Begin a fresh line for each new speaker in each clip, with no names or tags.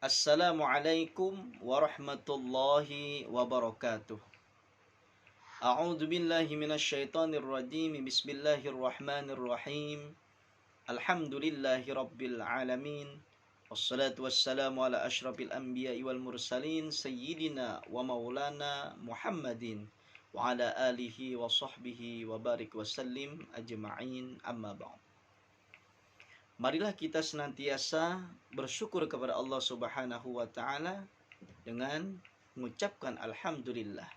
Assalamualaikum warahmatullahi wabarakatuh. A'udzu billahi minasyaitonir rajim. Bismillahirrahmanirrahim. Alhamdulillahi rabbil alamin. Wassalatu wassalamu ala asyrafil anbiya'i wal mursalin sayyidina wa maulana Muhammadin wa ala alihi wa sahbihi wa barik wa sallim ajma'in, amma ba'd. Marilah kita senantiasa bersyukur kepada Allah Subhanahu wa taala dengan mengucapkan alhamdulillah.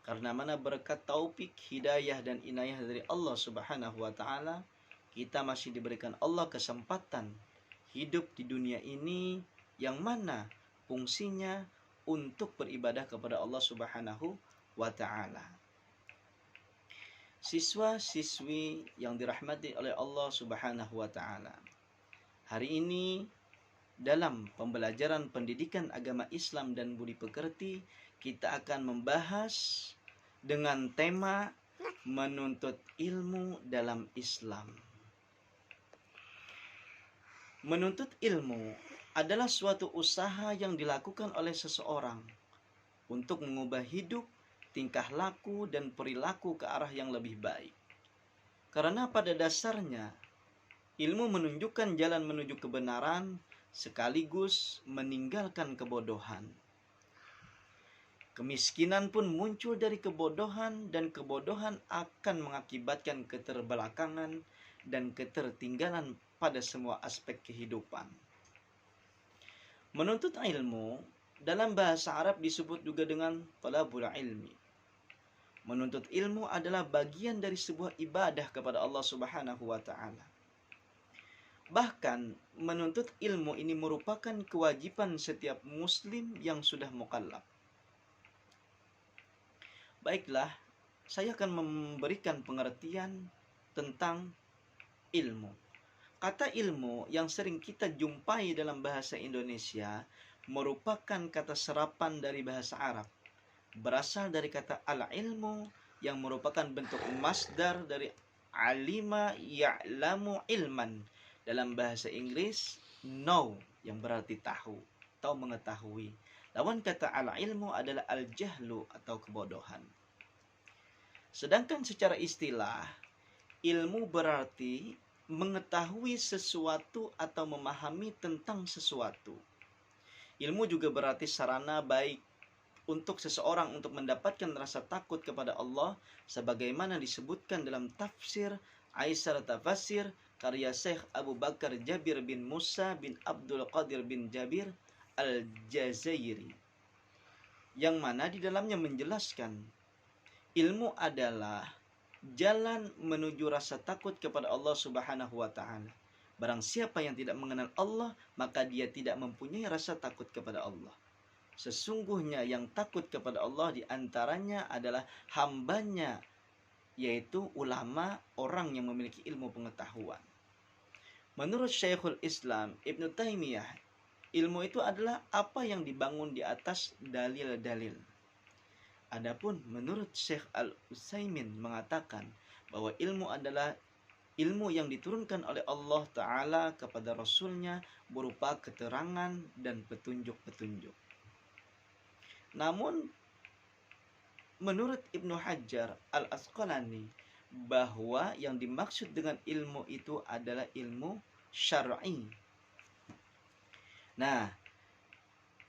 Karena mana berkat taufik, hidayah dan inayah dari Allah Subhanahu wa taala, kita masih diberikan Allah kesempatan hidup di dunia ini yang mana fungsinya untuk beribadah kepada Allah Subhanahu wa taala. Siswa-siswi yang dirahmati oleh Allah Subhanahu wa taala. Hari ini dalam pembelajaran pendidikan agama Islam dan budi pekerti, kita akan membahas dengan tema menuntut ilmu dalam Islam. Menuntut ilmu adalah suatu usaha yang dilakukan oleh seseorang untuk mengubah hidup, tingkah laku dan perilaku ke arah yang lebih baik. Karena pada dasarnya ilmu menunjukkan jalan menuju kebenaran sekaligus meninggalkan kebodohan. Kemiskinan pun muncul dari kebodohan dan kebodohan akan mengakibatkan keterbelakangan dan ketertinggalan pada semua aspek kehidupan. Menuntut ilmu dalam bahasa Arab disebut juga dengan talabul ilmi. Menuntut ilmu adalah bagian dari sebuah ibadah kepada Allah Subhanahu wa taala. Bahkan menuntut ilmu ini merupakan kewajiban setiap muslim yang sudah mukallaf. Baiklah, saya akan memberikan pengertian tentang ilmu. Kata ilmu yang sering kita jumpai dalam bahasa Indonesia merupakan kata serapan dari bahasa Arab. Berasal dari kata al-ilmu yang merupakan bentuk masdar dari alima ya'lamu ilman. Dalam bahasa Inggris, know yang berarti tahu atau mengetahui. Lawan kata al-ilmu adalah al-jahlu atau kebodohan. Sedangkan secara istilah, ilmu berarti mengetahui sesuatu atau memahami tentang sesuatu. Ilmu juga berarti sarana baik untuk seseorang untuk mendapatkan rasa takut kepada Allah sebagaimana disebutkan dalam tafsir Aisar Tafasir karya Syekh Abu Bakar Jabir bin Musa bin Abdul Qadir bin Jabir Al-Jazairi, yang mana di dalamnya menjelaskan ilmu adalah jalan menuju rasa takut kepada Allah Subhanahu wa taala. Barang siapa yang tidak mengenal Allah, maka dia tidak mempunyai rasa takut kepada Allah. Sesungguhnya yang takut kepada Allah diantaranya adalah hambanya, yaitu ulama, orang yang memiliki ilmu pengetahuan. Menurut Syekhul Islam Ibnu Taimiyah, ilmu itu adalah apa yang dibangun di atas dalil-dalil. Adapun menurut Syekh Al-Utsaimin mengatakan bahwa ilmu adalah ilmu yang diturunkan oleh Allah Ta'ala kepada Rasulnya berupa keterangan dan petunjuk-petunjuk. Namun menurut Ibnu Hajar Al-Asqalani bahwa yang dimaksud dengan ilmu itu adalah ilmu syar'i. Nah,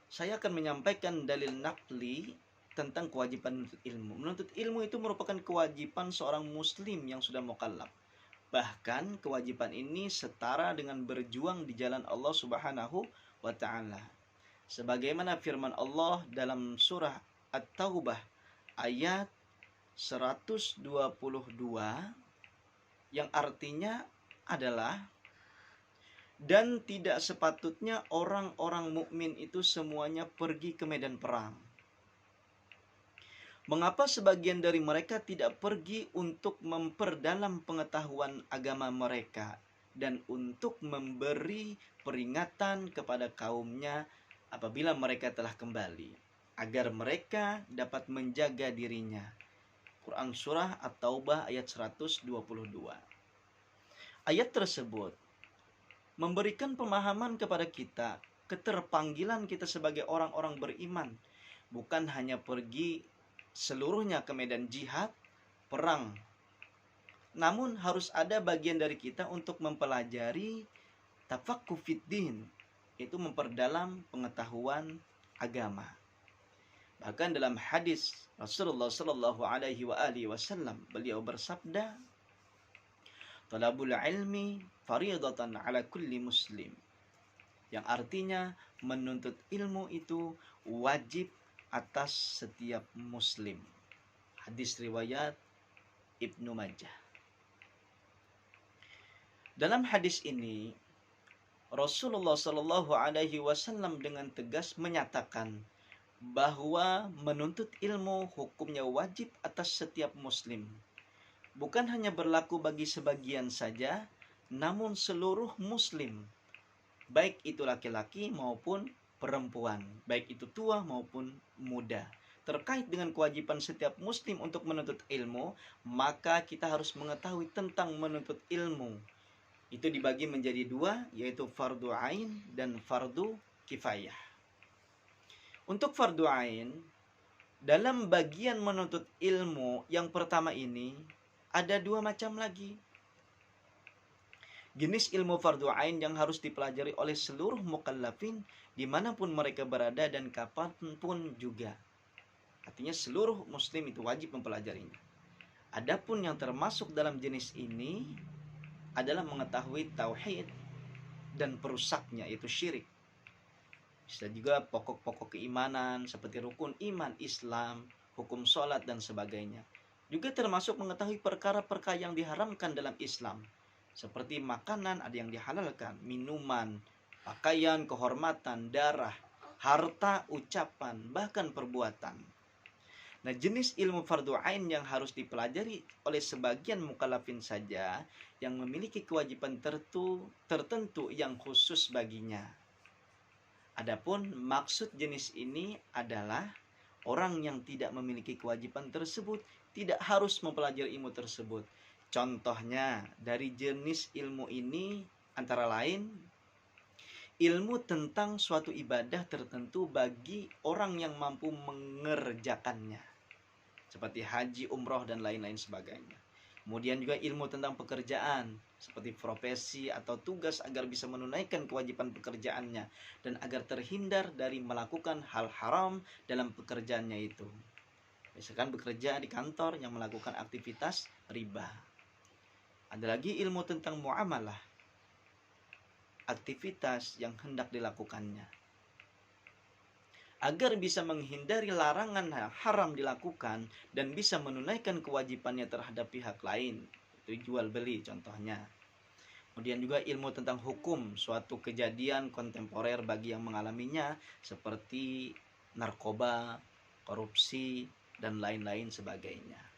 saya akan menyampaikan dalil naqli tentang kewajiban menuntut ilmu. Menuntut ilmu itu merupakan kewajiban seorang muslim yang sudah mukallaf. Bahkan kewajiban ini setara dengan berjuang di jalan Allah Subhanahu wa taala. Sebagaimana firman Allah dalam surah At-Taubah ayat 122 yang artinya adalah, dan tidak sepatutnya orang-orang mukmin itu semuanya pergi ke medan perang. Mengapa sebagian dari mereka tidak pergi untuk memperdalam pengetahuan agama mereka dan untuk memberi peringatan kepada kaumnya apabila mereka telah kembali, agar mereka dapat menjaga dirinya. Quran Surah At-Taubah ayat 122. Ayat tersebut memberikan pemahaman kepada kita keterpanggilan kita sebagai orang-orang beriman. Bukan hanya pergi seluruhnya ke medan jihad, perang. Namun harus ada bagian dari kita untuk mempelajari tafaqquh fiddin, itu memperdalam pengetahuan agama. Bahkan dalam hadis Rasulullah Shallallahu Alaihi Wasallam beliau bersabda, "Talabul ilmi faridatan ala kulli muslim." Yang artinya menuntut ilmu itu wajib atas setiap muslim. Hadis riwayat Ibnu Majah. Dalam hadis ini Rasulullah Shallallahu Alaihi Wasallam dengan tegas menyatakan bahwa menuntut ilmu hukumnya wajib atas setiap muslim. Bukan hanya berlaku bagi sebagian saja, namun seluruh muslim, baik itu laki-laki maupun perempuan, baik itu tua maupun muda. Terkait dengan kewajiban setiap muslim untuk menuntut ilmu, maka kita harus mengetahui tentang menuntut ilmu. Itu dibagi menjadi dua, yaitu fardu ain dan fardu kifayah. Untuk fardu ain, dalam bagian menuntut ilmu yang pertama ini, ada dua macam lagi. Jenis ilmu fardu ain yang harus dipelajari oleh seluruh mukallafin dimanapun mereka berada dan kapanpun juga. Artinya seluruh muslim itu wajib mempelajarinya. Adapun yang termasuk dalam jenis ini adalah mengetahui tauhid dan perusaknya, yaitu syirik. Bisa juga pokok-pokok keimanan seperti rukun iman Islam, hukum sholat dan sebagainya. Juga termasuk mengetahui perkara-perkara yang diharamkan dalam Islam, seperti makanan ada yang dihalalkan, minuman, pakaian, kehormatan, darah, harta, ucapan, bahkan perbuatan. Nah, jenis ilmu fardu ain yang harus dipelajari oleh sebagian mukallafin saja yang memiliki kewajiban tertentu yang khusus baginya. Adapun maksud jenis ini adalah orang yang tidak memiliki kewajiban tersebut tidak harus mempelajari ilmu tersebut. Contohnya dari jenis ilmu ini antara lain ilmu tentang suatu ibadah tertentu bagi orang yang mampu mengerjakannya, seperti haji, umroh, dan lain-lain sebagainya. Kemudian juga ilmu tentang pekerjaan, seperti profesi atau tugas agar bisa menunaikan kewajiban pekerjaannya dan agar terhindar dari melakukan hal haram dalam pekerjaannya itu. Misalkan bekerja di kantor yang melakukan aktivitas riba. Ada lagi ilmu tentang muamalah, aktivitas yang hendak dilakukannya. Agar bisa menghindari larangan haram dilakukan dan bisa menunaikan kewajibannya terhadap pihak lain. Itu jual beli contohnya. Kemudian juga ilmu tentang hukum suatu kejadian kontemporer bagi yang mengalaminya, seperti narkoba, korupsi, dan lain-lain sebagainya.